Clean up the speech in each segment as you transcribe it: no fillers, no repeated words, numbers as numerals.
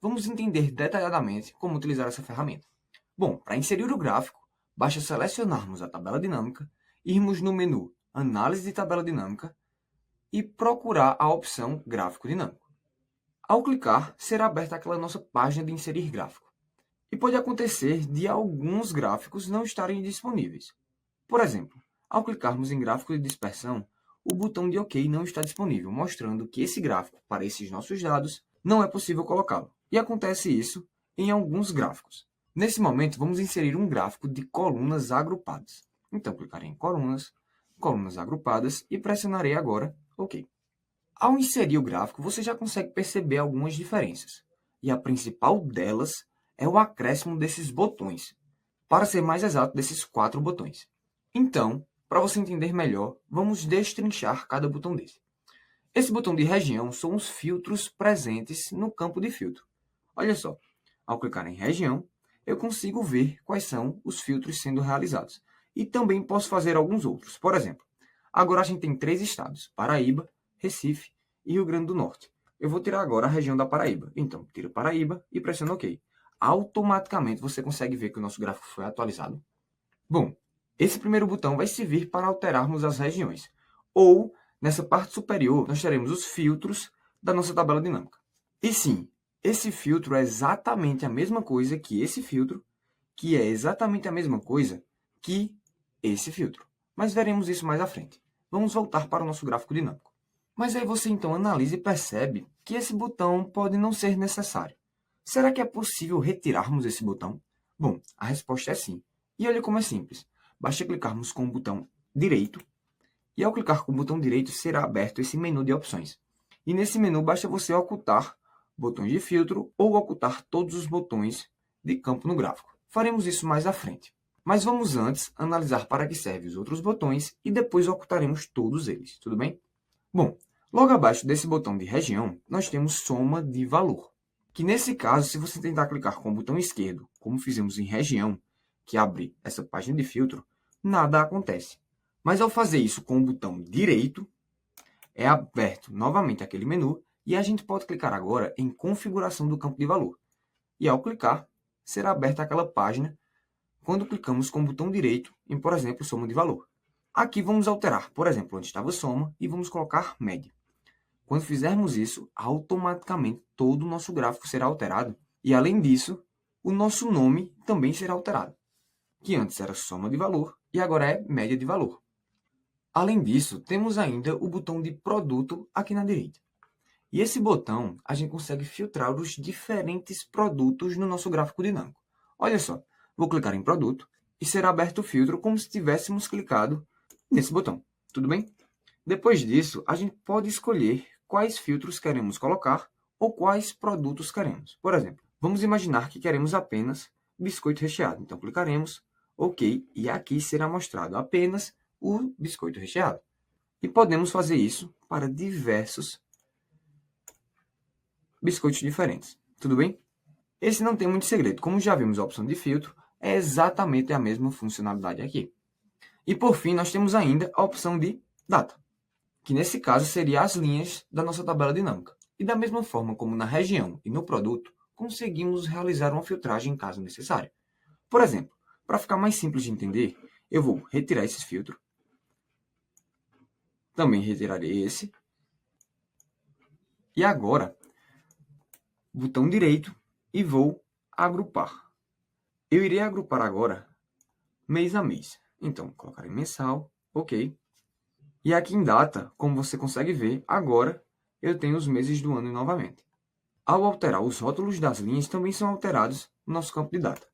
vamos entender detalhadamente como utilizar essa ferramenta. Bom, para inserir o gráfico, basta selecionarmos a tabela dinâmica, irmos no menu Análise de tabela dinâmica e procurar a opção Gráfico dinâmico. Ao clicar, será aberta aquela nossa página de inserir gráfico. E pode acontecer de alguns gráficos não estarem disponíveis. Por exemplo, ao clicarmos em gráfico de dispersão, o botão de OK não está disponível, mostrando que esse gráfico, para esses nossos dados, não é possível colocá-lo. E acontece isso em alguns gráficos. Nesse momento, vamos inserir um gráfico de colunas agrupadas. Então, clicarei em colunas, colunas agrupadas e pressionarei agora OK. Ao inserir o gráfico, você já consegue perceber algumas diferenças. E a principal delas é o acréscimo desses botões. Para ser mais exato, desses 4 botões. Então, para você entender melhor, vamos destrinchar cada botão desse. Esse botão de região são os filtros presentes no campo de filtro. Olha só, ao clicar em região, eu consigo ver quais são os filtros sendo realizados. E também posso fazer alguns outros. Por exemplo, agora a gente tem 3 estados, Paraíba, Recife e Rio Grande do Norte. Eu vou tirar agora a região da Paraíba. Então, tiro Paraíba e pressiono OK. Automaticamente você consegue ver que o nosso gráfico foi atualizado. Bom, esse primeiro botão vai servir para alterarmos as regiões. Ou, nessa parte superior, nós teremos os filtros da nossa tabela dinâmica. E sim, esse filtro é exatamente a mesma coisa que esse filtro, que é exatamente a mesma coisa que esse filtro. Mas veremos isso mais à frente. Vamos voltar para o nosso gráfico dinâmico. Mas aí você então analisa e percebe que esse botão pode não ser necessário. Será que é possível retirarmos esse botão? Bom, a resposta é sim. E olha como é simples. Basta clicarmos com o botão direito e ao clicar com o botão direito será aberto esse menu de opções. E nesse menu basta você ocultar botões de filtro ou ocultar todos os botões de campo no gráfico. Faremos isso mais à frente. Mas vamos antes analisar para que servem os outros botões e depois ocultaremos todos eles, tudo bem? Bom, logo abaixo desse botão de região, nós temos soma de valor. Que nesse caso, se você tentar clicar com o botão esquerdo, como fizemos em região, que abre essa página de filtro, nada acontece. Mas ao fazer isso com o botão direito, é aberto novamente aquele menu e a gente pode clicar agora em configuração do campo de valor. E ao clicar, será aberta aquela página quando clicamos com o botão direito em, por exemplo, soma de valor. Aqui vamos alterar, por exemplo, onde estava soma e vamos colocar média. Quando fizermos isso, automaticamente todo o nosso gráfico será alterado. E além disso, o nosso nome também será alterado, que antes era soma de valor e agora é média de valor. Além disso, temos ainda o botão de produto aqui na direita. E esse botão, a gente consegue filtrar os diferentes produtos no nosso gráfico dinâmico. Olha só, vou clicar em produto e será aberto o filtro como se tivéssemos clicado nesse botão. Tudo bem? Depois disso, a gente pode escolher quais filtros queremos colocar ou quais produtos queremos. Por exemplo, vamos imaginar que queremos apenas biscoito recheado. Então, clicaremos OK e aqui será mostrado apenas o biscoito recheado. E podemos fazer isso para diversos biscoitos diferentes. Tudo bem? Esse não tem muito segredo. Como já vimos a opção de filtro, é exatamente a mesma funcionalidade aqui. E por fim, nós temos ainda a opção de data, que nesse caso seria as linhas da nossa tabela dinâmica. E da mesma forma como na região e no produto, conseguimos realizar uma filtragem caso necessário. Por exemplo, para ficar mais simples de entender, eu vou retirar esse filtro. Também retirarei esse. E agora, botão direito e vou agrupar. Eu irei agrupar agora mês a mês. Então, colocarei mensal, OK. E aqui em data, como você consegue ver, agora eu tenho os meses do ano novamente. Ao alterar os rótulos das linhas, também são alterados no nosso campo de data.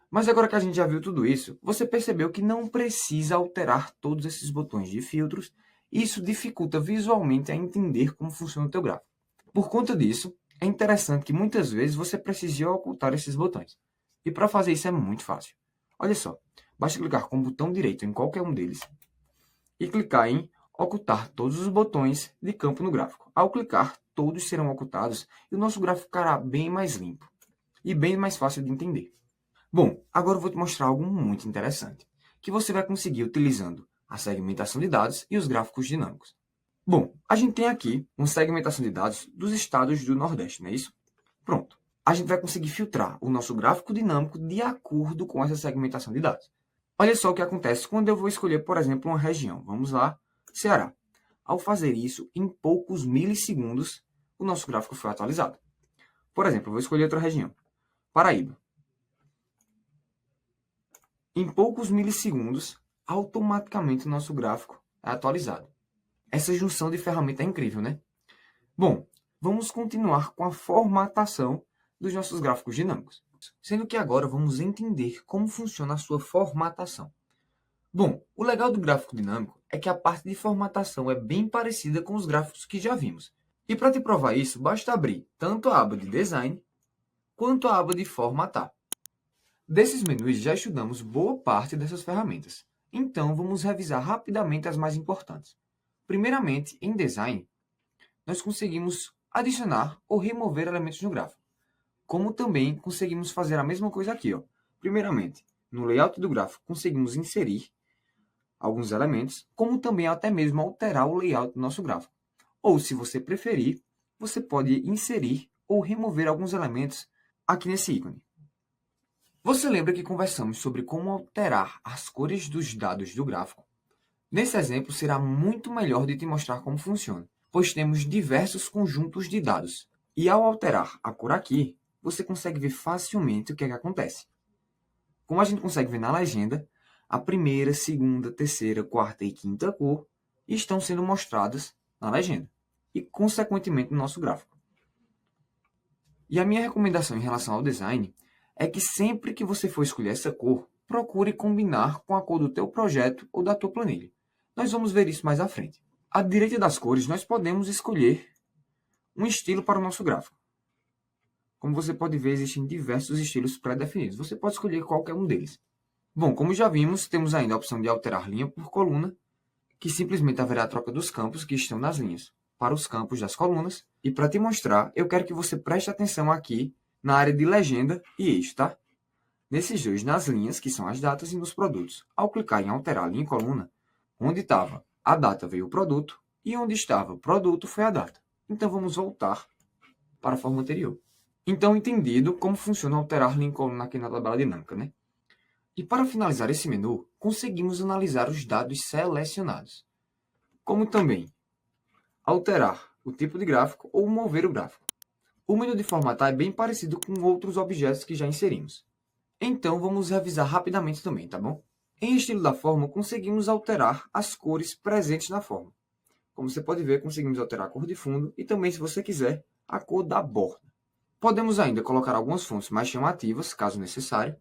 Mas agora que a gente já viu tudo isso, você percebeu que não precisa alterar todos esses botões de filtros e isso dificulta visualmente a entender como funciona o teu gráfico. Por conta disso, é interessante que muitas vezes você precise ocultar esses botões. E para fazer isso é muito fácil. Olha só, basta clicar com o botão direito em qualquer um deles e clicar em ocultar todos os botões de campo no gráfico. Ao clicar, todos serão ocultados e o nosso gráfico ficará bem mais limpo e bem mais fácil de entender. Bom, agora eu vou te mostrar algo muito interessante, que você vai conseguir utilizando a segmentação de dados e os gráficos dinâmicos. Bom, a gente tem aqui uma segmentação de dados dos estados do Nordeste, não é isso? Pronto. a gente vai conseguir filtrar o nosso gráfico dinâmico de acordo com essa segmentação de dados. Olha só o que acontece quando eu vou escolher, por exemplo, uma região. Vamos lá, Ceará. Ao fazer isso, em poucos milissegundos, o nosso gráfico foi atualizado. Por exemplo, eu vou escolher outra região, Paraíba. Em poucos milissegundos, automaticamente o nosso gráfico é atualizado. Essa junção de ferramenta é incrível, né? Bom, vamos continuar com a formatação dos nossos gráficos dinâmicos, sendo que agora vamos entender como funciona a sua formatação. Bom, o legal do gráfico dinâmico é que a parte de formatação é bem parecida com os gráficos que já vimos. E para te provar isso, basta abrir tanto a aba de Design quanto a aba de Formatar. Desses menus já estudamos boa parte dessas ferramentas, então vamos revisar rapidamente as mais importantes. Primeiramente, em Design, nós conseguimos adicionar ou remover elementos no gráfico, como também conseguimos fazer a mesma coisa aqui. Primeiramente, no layout do gráfico, conseguimos inserir alguns elementos, como também até mesmo alterar o layout do nosso gráfico. Ou, se você preferir, você pode inserir ou remover alguns elementos aqui nesse ícone. Você lembra que conversamos sobre como alterar as cores dos dados do gráfico? Nesse exemplo, será muito melhor de te mostrar como funciona, pois temos diversos conjuntos de dados. E ao alterar a cor aqui, você consegue ver facilmente o que é que acontece. Como a gente consegue ver na legenda, a primeira, segunda, terceira, quarta e quinta cor estão sendo mostradas na legenda e, consequentemente, no nosso gráfico. E a minha recomendação em relação ao design é que sempre que você for escolher essa cor, procure combinar com a cor do teu projeto ou da tua planilha. Nós vamos ver isso mais à frente. À direita das cores, nós podemos escolher um estilo para o nosso gráfico. Como você pode ver, existem diversos estilos pré-definidos. Você pode escolher qualquer um deles. Bom, como já vimos, temos ainda a opção de alterar linha por coluna, que simplesmente haverá a troca dos campos que estão nas linhas para os campos das colunas. E para te mostrar, eu quero que você preste atenção aqui na área de legenda e eixo, tá? Nesses dois, nas linhas, que são as datas, e nos produtos. Ao clicar em alterar linha e coluna, onde estava a data veio o produto, e onde estava o produto foi a data. Então vamos voltar para a forma anterior. Então, entendido como funciona alterar linha e coluna aqui na tabela dinâmica, né? E para finalizar esse menu, conseguimos analisar os dados selecionados, como também alterar o tipo de gráfico ou mover o gráfico. O menu de formatar é bem parecido com outros objetos que já inserimos. Então vamos revisar rapidamente também, tá bom? Em estilo da forma, conseguimos alterar as cores presentes na forma. Como você pode ver, conseguimos alterar a cor de fundo e também, se você quiser, a cor da borda. Podemos ainda colocar algumas fontes mais chamativas, caso necessário,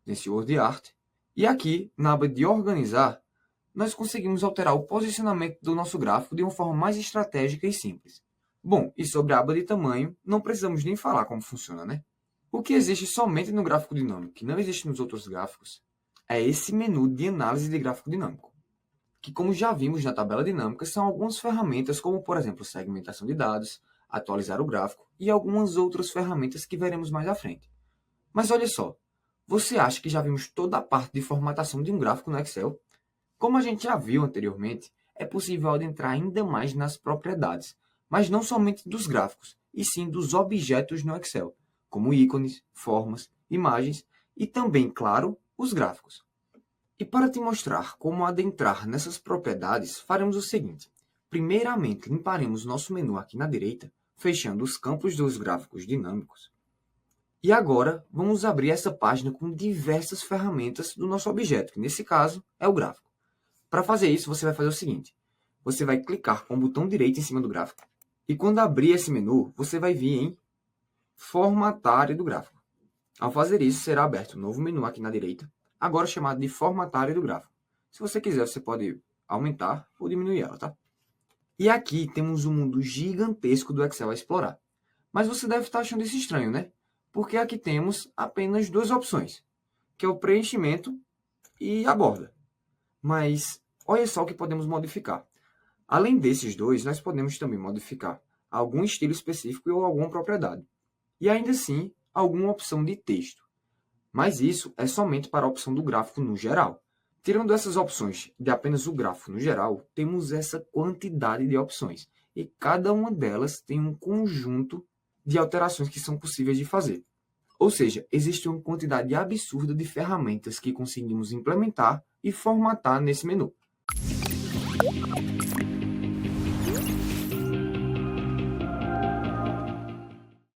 nesse Word Art. E aqui, na aba de organizar, nós conseguimos alterar o posicionamento do nosso gráfico de uma forma mais estratégica e simples. Bom, e sobre a aba de tamanho, não precisamos nem falar como funciona, né? O que existe somente no gráfico dinâmico, que não existe nos outros gráficos, é esse menu de análise de gráfico dinâmico, que, como já vimos na tabela dinâmica, são algumas ferramentas como, por exemplo, segmentação de dados, atualizar o gráfico e algumas outras ferramentas que veremos mais à frente. Mas olha só, você acha que já vimos toda a parte de formatação de um gráfico no Excel? Como a gente já viu anteriormente, é possível adentrar ainda mais nas propriedades, mas não somente dos gráficos, e sim dos objetos no Excel, como ícones, formas, imagens e também, claro, os gráficos. E para te mostrar como adentrar nessas propriedades, faremos o seguinte. Primeiramente, limparemos nosso menu aqui na direita, fechando os campos dos gráficos dinâmicos. E agora, vamos abrir essa página com diversas ferramentas do nosso objeto, que nesse caso é o gráfico. Para fazer isso, você vai fazer o seguinte. Você vai clicar com o botão direito em cima do gráfico. E quando abrir esse menu, você vai vir em Formatar área do gráfico. Ao fazer isso, será aberto um novo menu aqui na direita, agora chamado de Formatar área do gráfico. Se você quiser, você pode aumentar ou diminuir ela, tá? E aqui temos um mundo gigantesco do Excel a explorar. Mas você deve estar achando isso estranho, né? Porque aqui temos apenas duas opções, que é o preenchimento e a borda. Mas olha só o que podemos modificar. Além desses dois, nós podemos também modificar algum estilo específico ou alguma propriedade. E ainda assim, alguma opção de texto. Mas isso é somente para a opção do gráfico no geral. Tirando essas opções de apenas o gráfico no geral, temos essa quantidade de opções. E cada uma delas tem um conjunto de alterações que são possíveis de fazer. Ou seja, existe uma quantidade absurda de ferramentas que conseguimos implementar e formatar nesse menu.